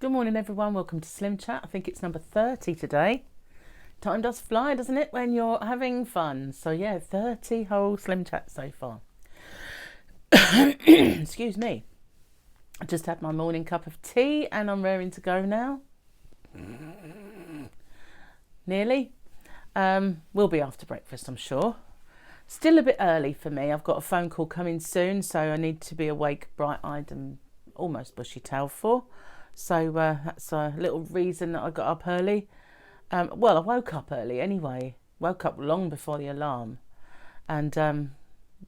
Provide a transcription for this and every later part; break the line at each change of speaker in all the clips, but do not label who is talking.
Good morning everyone, welcome to SlimChat. I think it's number 30 today. Time does fly, doesn't it, when you're having fun? So yeah, 30 whole SlimChats so far. Excuse me. I just had my morning cup of tea and I'm raring to go now. Nearly. Will be after breakfast, I'm sure. Still a bit early for me. I've got a phone call coming soon, so I need to be awake, bright-eyed and almost bushy-tailed for. So that's a little reason that I got up early. Well, I woke up early anyway. Woke up long before the alarm. And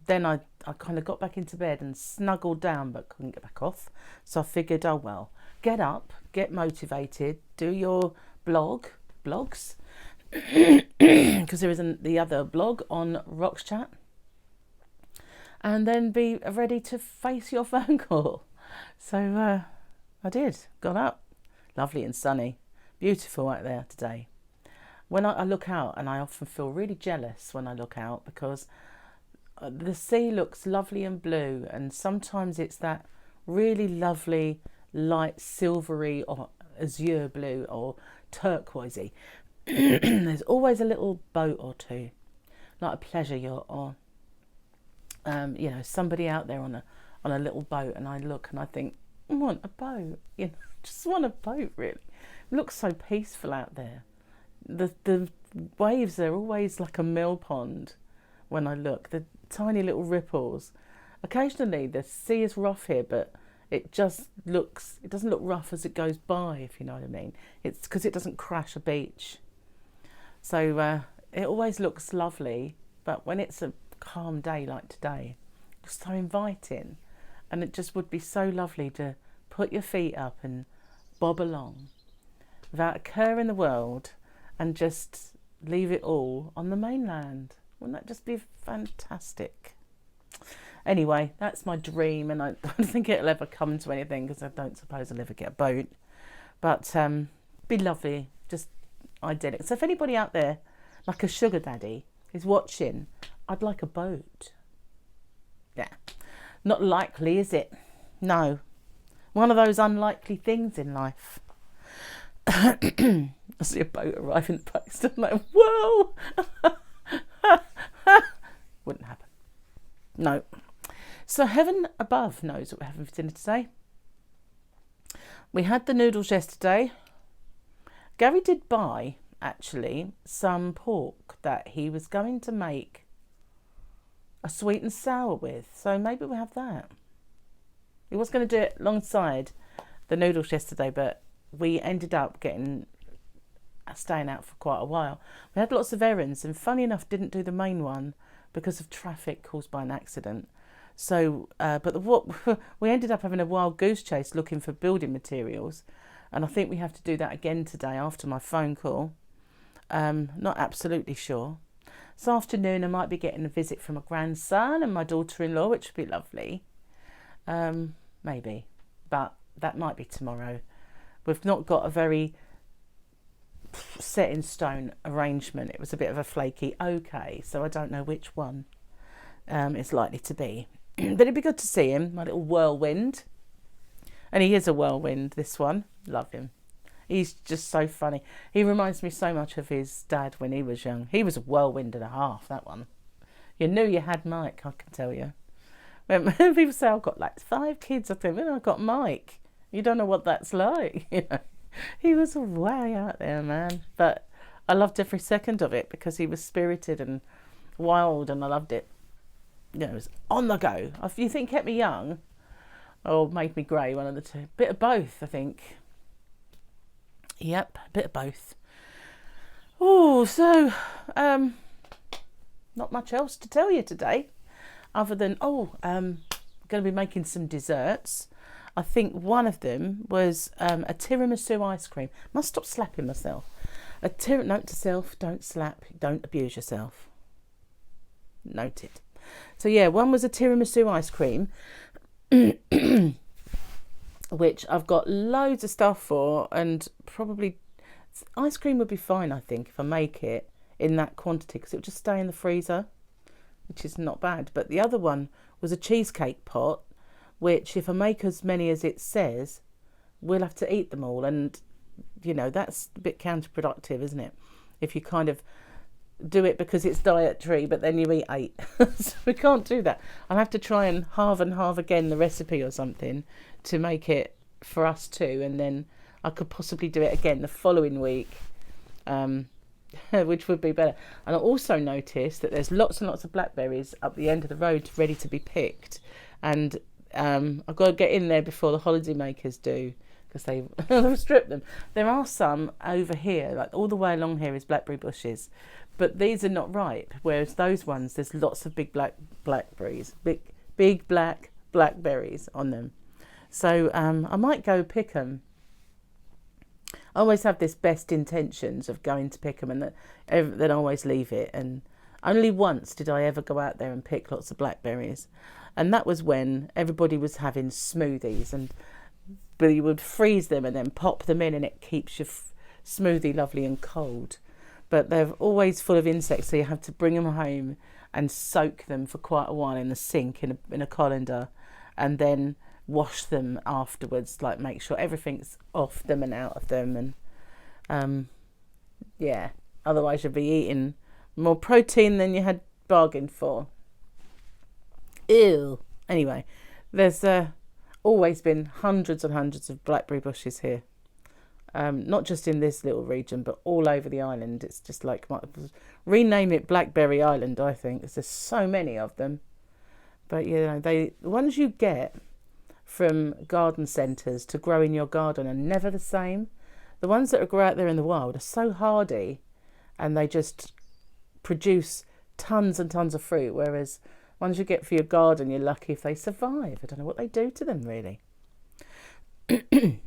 then I kind of got back into bed and snuggled down but couldn't get back off. So I figured, oh well, get up, get motivated, do your blogs. Because there isn't the other blog on Crochet. And then be ready to face your phone call. So I did, got up, lovely and sunny, beautiful out there today. When I look out, and I often feel really jealous when I look out because the sea looks lovely and blue, and sometimes it's that really lovely light silvery or azure blue or turquoisey. There's always a little boat or two, like a pleasure yacht or somebody out there on a little boat, and I look and I think, I want a boat, just want a boat really. It looks so peaceful out there. The waves are always like a mill pond when I look, the tiny little ripples. Occasionally the sea is rough here, but it doesn't look rough as it goes by, if you know what I mean. It's because it doesn't crash a beach. So it always looks lovely, but when it's a calm day like today, it's so inviting. And it just would be so lovely to put your feet up and bob along without a care in the world and just leave it all on the mainland. Wouldn't that just be fantastic? Anyway, that's my dream, and I don't think it'll ever come to anything because I don't suppose I'll ever get a boat. But be lovely, just idyllic. So if anybody out there, like a sugar daddy, is watching, I'd like a boat. Yeah. Not likely, is it? No. One of those unlikely things in life. I see a boat arrive in the post. I'm like, whoa! Wouldn't happen. No. So heaven above knows what we're having for dinner today. We had the noodles yesterday. Gary did buy, actually, some pork that he was going to make a sweet and sour with, so maybe we'll have that. He was going to do it alongside the noodles yesterday, but we ended up staying out for quite a while. We had lots of errands, and funny enough didn't do the main one because of traffic caused by an accident. So we ended up having a wild goose chase looking for building materials, and I think we have to do that again today after my phone call. Not absolutely sure. This afternoon I might be getting a visit from a grandson and my daughter-in-law, which would be lovely. Maybe, but that might be tomorrow. We've not got a very set in stone arrangement. It was a bit of a flaky okay, so I don't know which one it's likely to be. But it'd be good to see him, my little whirlwind. And he is a whirlwind, this one. Love him. He's just so funny. He reminds me so much of his dad when he was young. He was a whirlwind and a half, that one. You knew you had Mike, I can tell you. When people say, I've got like 5 kids, I think, well, I've got Mike. You don't know what that's like. He was way out there, man. But I loved every second of it because he was spirited and wild, and I loved it. It was on the go. If you think kept me young or made me grey, one of the two. Bit of both, I think. Yep, a bit of both. Oh, so not much else to tell you today, other than I'm going to be making some desserts. I think one of them was a tiramisu ice cream. Must stop slapping myself. Note to self: don't slap, don't abuse yourself. Noted. So yeah, one was a tiramisu ice cream. Which I've got loads of stuff for, and probably ice cream would be fine, I think, if I make it in that quantity, because it would just stay in the freezer, which is not bad. But the other one was a cheesecake pot, which if I make as many as it says, we'll have to eat them all, and you know, that's a bit counterproductive, isn't it? If you kind of do it because it's dietary, but then you eat 8. So we can't do that. I'll have to try and halve again the recipe or something to make it for us too, and then I could possibly do it again the following week, which would be better. And I also noticed that there's lots and lots of blackberries up the end of the road ready to be picked, and I've got to get in there before the holiday makers do, because they'll strip them. There are some over here, like all the way along here is blackberry bushes, but these are not ripe, whereas those ones, there's lots of big blackberries, big black blackberries on them. So I might go pick them. I always have this best intentions of going to pick them, and then I always leave it. And only once did I ever go out there and pick lots of blackberries, and that was when everybody was having smoothies, but you would freeze them and then pop them in, and it keeps your smoothie lovely and cold. But they're always full of insects, so you have to bring them home and soak them for quite a while in the sink in a colander, and then wash them afterwards, like make sure everything's off them and out of them. And yeah, otherwise you'll be eating more protein than you had bargained for. Ew. Anyway, there's always been hundreds and hundreds of blackberry bushes here. Not just in this little region, but all over the island. It's just like, rename it Blackberry Island, I think, because there's so many of them. But you know, the ones you get from garden centres to grow in your garden are never the same. The ones that grow out there in the wild are so hardy, and they just produce tons and tons of fruit, whereas ones you get for your garden, you're lucky if they survive. I don't know what they do to them, really.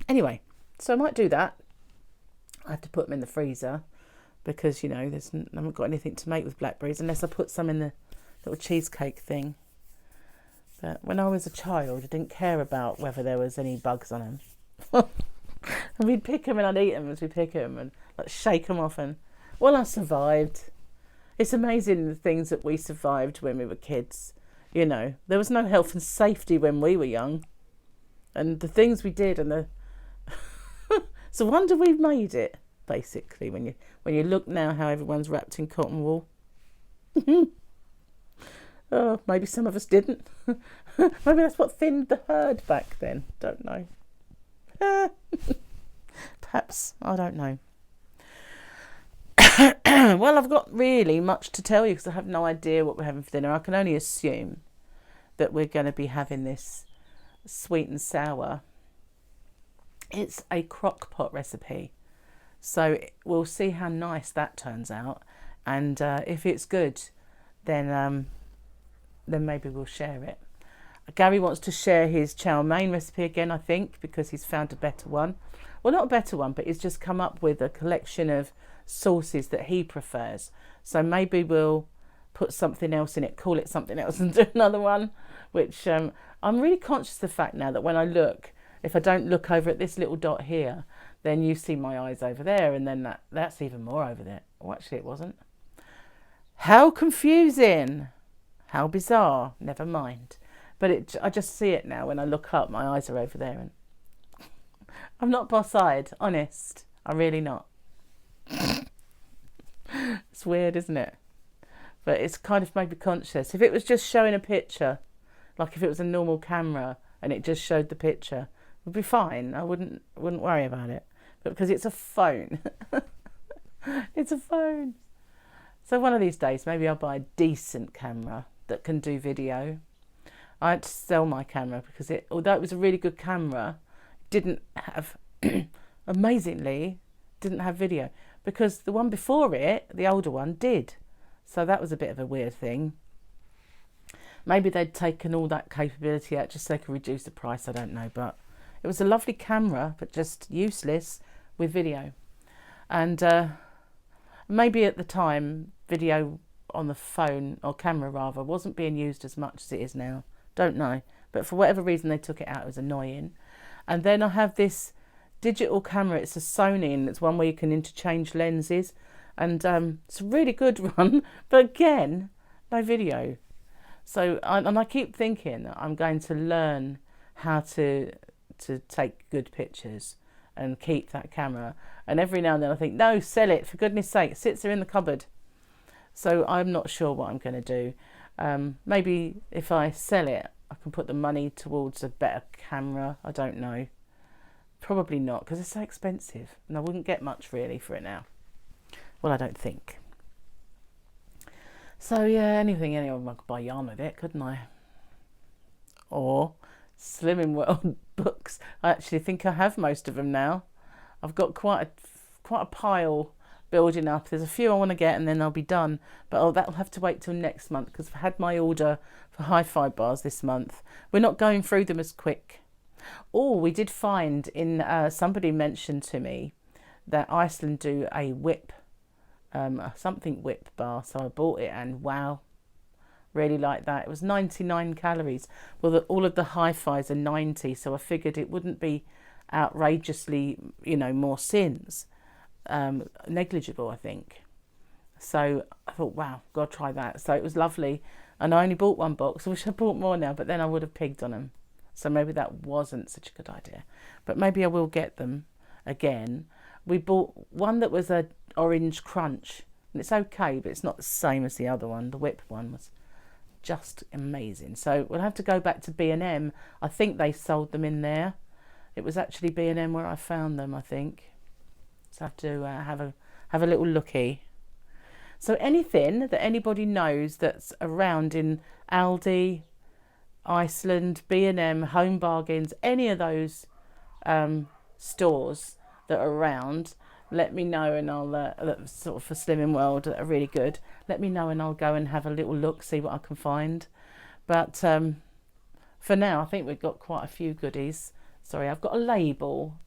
Anyway, so I might do that. I have to put them in the freezer because, you know, I haven't got anything to make with blackberries unless I put some in the little cheesecake thing. But when I was a child, I didn't care about whether there was any bugs on them. And we'd pick them and I'd eat them as we pick them and like shake them off. And well, I survived. It's amazing the things that we survived when we were kids. You know, there was no health and safety when we were young, and the things we did, and it's a wonder we made it. Basically, when you look now how everyone's wrapped in cotton wool. Oh, maybe some of us didn't. Maybe that's what thinned the herd back then. Don't know. Perhaps. I don't know. Well, I've got really much to tell you because I have no idea what we're having for dinner. I can only assume that we're going to be having this sweet and sour. It's a crock pot recipe. So we'll see how nice that turns out. And if it's good, then maybe we'll share it. Gary wants to share his chow mein recipe again, I think, because he's found a better one. Well, not a better one, but he's just come up with a collection of sauces that he prefers. So maybe we'll put something else in it, call it something else, and do another one, which I'm really conscious of the fact now that when I look, if I don't look over at this little dot here, then you see my eyes over there, and then that's even more over there. Oh, actually, it wasn't. How confusing. How bizarre. Never mind. But I just see it now. When I look up, my eyes are over there. And I'm not boss-eyed, honest. I'm really not. It's weird, isn't it? But it's kind of made me conscious. If it was just showing a picture, like if it was a normal camera and it just showed the picture, it would be fine. I wouldn't worry about it. But because it's a phone. It's a phone. So one of these days, maybe I'll buy a decent camera that can do video. I had to sell my camera because although it was a really good camera, didn't have, amazingly, didn't have video. Because the one before it, the older one, did. So that was a bit of a weird thing. Maybe they'd taken all that capability out just so they could reduce the price, I don't know. But it was a lovely camera, but just useless with video. And maybe at the time, video on the phone, or camera rather, wasn't being used as much as it is now. Don't know. But for whatever reason they took it out. It was annoying. And then I have this digital camera. It's a Sony, and it's one where you can interchange lenses. And it's a really good one. But again, no video. So, I keep thinking that I'm going to learn how to to take good pictures and keep that camera. And every now and then I think, no, sell it, for goodness sake. It sits there in the cupboard. So I'm not sure what I'm going to do. Maybe if I sell it, I can put the money towards a better camera. I don't know. Probably not, because it's so expensive. And I wouldn't get much really for it now. Well, I don't think. So yeah, anyone I could buy yarn with it, couldn't I? Or Slimming World books. I actually think I have most of them now. I've got quite a pile building up. There's a few I want to get and then I'll be done. But that'll have to wait till next month, because I've had my order for hi-fi bars this month. We're not going through them as quick. Oh, we did find in somebody mentioned to me that Iceland do a whip, something whip bar. So I bought it and wow, really like that. It was 99 calories. Well, all of the hi-fis are 90, so I figured it wouldn't be outrageously, more sins. Negligible, I think. So I thought, wow, gotta try that. So it was lovely, and I only bought one box. I wish I bought more now, but then I would have pigged on them. So maybe that wasn't such a good idea, but maybe I will get them again. We bought one that was a orange crunch, and it's okay, but it's not the same as the other one. The whip one was just amazing. So we'll have to go back to B&M. I think they sold them in there. It was actually B&M where I found them, I think. So I have to have a little looky. So anything that anybody knows that's around in Aldi, Iceland, B&M, Home Bargains, any of those stores that are around, let me know, and I'll sort of for Slimming World that are really good. Let me know and I'll go and have a little look, see what I can find. But for now, I think we've got quite a few goodies. Sorry, I've got a label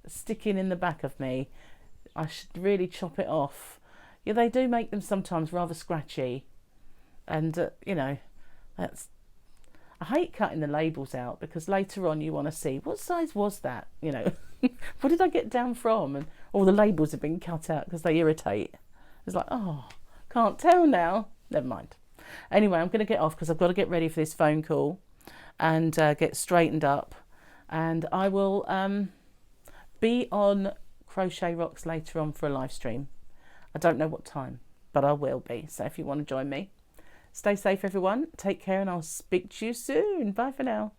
sticking in the back of me. I should really chop it off. Yeah, they do make them sometimes rather scratchy, and that's. I hate cutting the labels out, because later on you want to see what size was that. What did I get down from? And all the labels have been cut out because they irritate. It's like, oh, can't tell now. Never mind. Anyway, I'm going to get off because I've got to get ready for this phone call and get straightened up. And I will be on Crochet Rocks later on for a live stream. I don't know what time, but I will be. So if you want to join me, stay safe, everyone. Take care, and I'll speak to you soon. Bye for now.